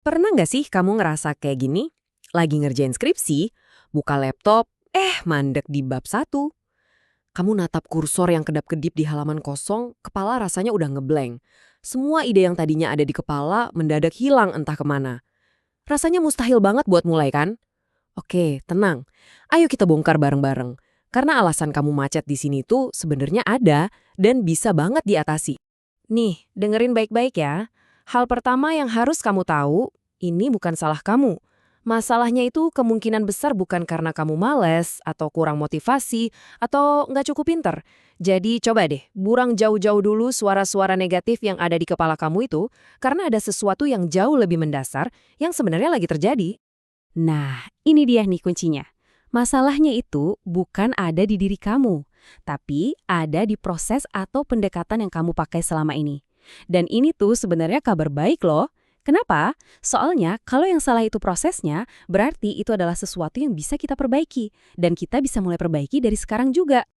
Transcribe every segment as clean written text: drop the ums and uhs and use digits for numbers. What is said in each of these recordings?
Pernah nggak sih kamu ngerasa kayak gini? Lagi ngerjain skripsi, buka laptop, mandek di bab satu. Kamu natap kursor yang kedap-kedip di halaman kosong, kepala rasanya udah ngeblank. Semua ide yang tadinya ada di kepala mendadak hilang entah kemana. Rasanya mustahil banget buat mulai kan? Oke, tenang. Ayo kita bongkar bareng-bareng. Karena alasan kamu macet di sini tuh sebenarnya ada dan bisa banget diatasi. Nih, dengerin baik-baik ya. Hal pertama yang harus kamu tahu, ini bukan salah kamu. Masalahnya itu kemungkinan besar bukan karena kamu males, atau kurang motivasi, atau nggak cukup pinter. Jadi coba deh, buang jauh-jauh dulu suara-suara negatif yang ada di kepala kamu itu, karena ada sesuatu yang jauh lebih mendasar yang sebenarnya lagi terjadi. Nah, ini dia nih kuncinya. Masalahnya itu bukan ada di diri kamu, tapi ada di proses atau pendekatan yang kamu pakai selama ini. Dan ini tuh sebenarnya kabar baik loh. Kenapa? Soalnya kalau yang salah itu prosesnya, berarti itu adalah sesuatu yang bisa kita perbaiki. Dan kita bisa mulai perbaiki dari sekarang juga.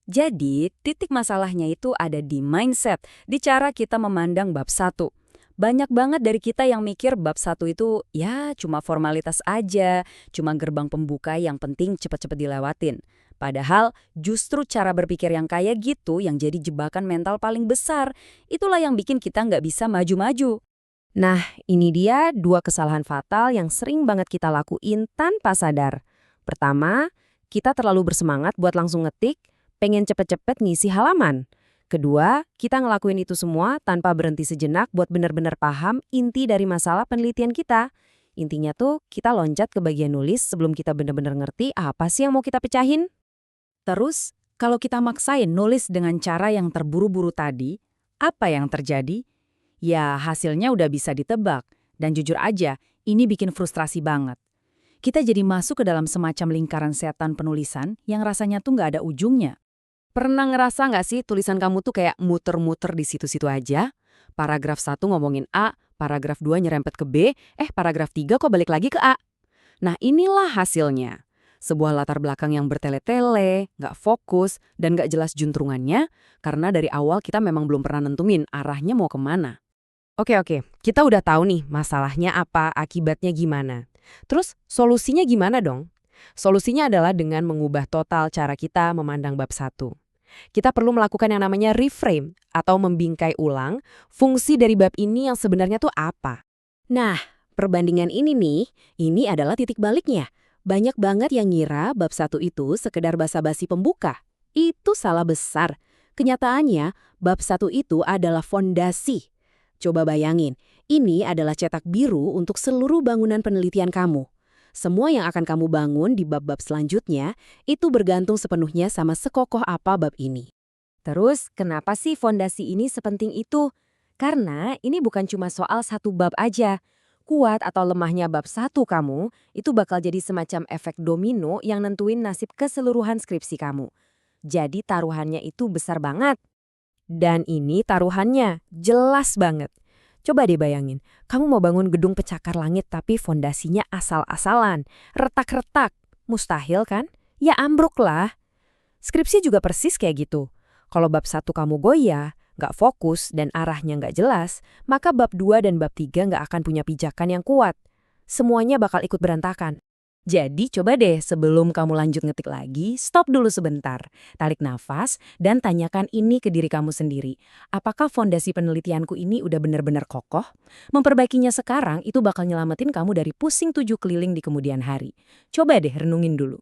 Jadi, titik masalahnya itu ada di mindset, di cara kita memandang bab satu. Banyak banget dari kita yang mikir bab satu itu ya cuma formalitas aja, cuma gerbang pembuka yang penting cepet-cepet dilewatin. Padahal justru cara berpikir yang kayak gitu yang jadi jebakan mental paling besar. Itulah yang bikin kita nggak bisa maju-maju. Nah, ini dia dua kesalahan fatal yang sering banget kita lakuin tanpa sadar. Pertama, kita terlalu bersemangat buat langsung ngetik, pengen cepet-cepet ngisi halaman. Kedua, kita ngelakuin itu semua tanpa berhenti sejenak buat benar-benar paham inti dari masalah penelitian kita. Intinya tuh, kita loncat ke bagian nulis sebelum kita benar-benar ngerti apa sih yang mau kita pecahin. Terus, kalau kita maksain nulis dengan cara yang terburu-buru tadi, apa yang terjadi? Ya, hasilnya udah bisa ditebak. Dan jujur aja, ini bikin frustrasi banget. Kita jadi masuk ke dalam semacam lingkaran setan penulisan yang rasanya tuh nggak ada ujungnya. Pernah ngerasa nggak sih tulisan kamu tuh kayak muter-muter di situ-situ aja? Paragraf satu ngomongin A, paragraf 2 nyerempet ke B, paragraf 3 kok balik lagi ke A? Nah inilah hasilnya. Sebuah latar belakang yang bertele-tele, nggak fokus, dan nggak jelas juntrungannya, karena dari awal kita memang belum pernah nentuin arahnya mau kemana. Oke, kita udah tahu nih masalahnya apa, akibatnya gimana. Terus solusinya gimana dong? Solusinya adalah dengan mengubah total cara kita memandang bab satu. Kita perlu melakukan yang namanya reframe atau membingkai ulang fungsi dari bab ini yang sebenarnya tuh apa. Nah, perbandingan ini nih, ini adalah titik baliknya. Banyak banget yang ngira bab satu itu sekedar basa-basi pembuka. Itu salah besar. Kenyataannya, bab satu itu adalah fondasi. Coba bayangin, ini adalah cetak biru untuk seluruh bangunan penelitian kamu. Semua yang akan kamu bangun di bab-bab selanjutnya itu bergantung sepenuhnya sama sekokoh apa bab ini. Terus, kenapa sih fondasi ini sepenting itu? Karena ini bukan cuma soal satu bab aja. Kuat atau lemahnya bab satu kamu, itu bakal jadi semacam efek domino yang nentuin nasib keseluruhan skripsi kamu. Jadi taruhannya itu besar banget. Dan ini taruhannya jelas banget. Coba deh bayangin, kamu mau bangun gedung pencakar langit tapi fondasinya asal-asalan, retak-retak. Mustahil kan? Ya ambruk lah. Skripsi juga persis kayak gitu. Kalau bab satu kamu goyah, nggak fokus dan arahnya nggak jelas, maka bab 2 dan bab 3 nggak akan punya pijakan yang kuat. Semuanya bakal ikut berantakan. Jadi coba deh sebelum kamu lanjut ngetik lagi, stop dulu sebentar. Tarik nafas dan tanyakan ini ke diri kamu sendiri. Apakah fondasi penelitianku ini udah benar-benar kokoh? Memperbaikinya sekarang itu bakal nyelamatin kamu dari pusing 7 keliling di kemudian hari. Coba deh renungin dulu.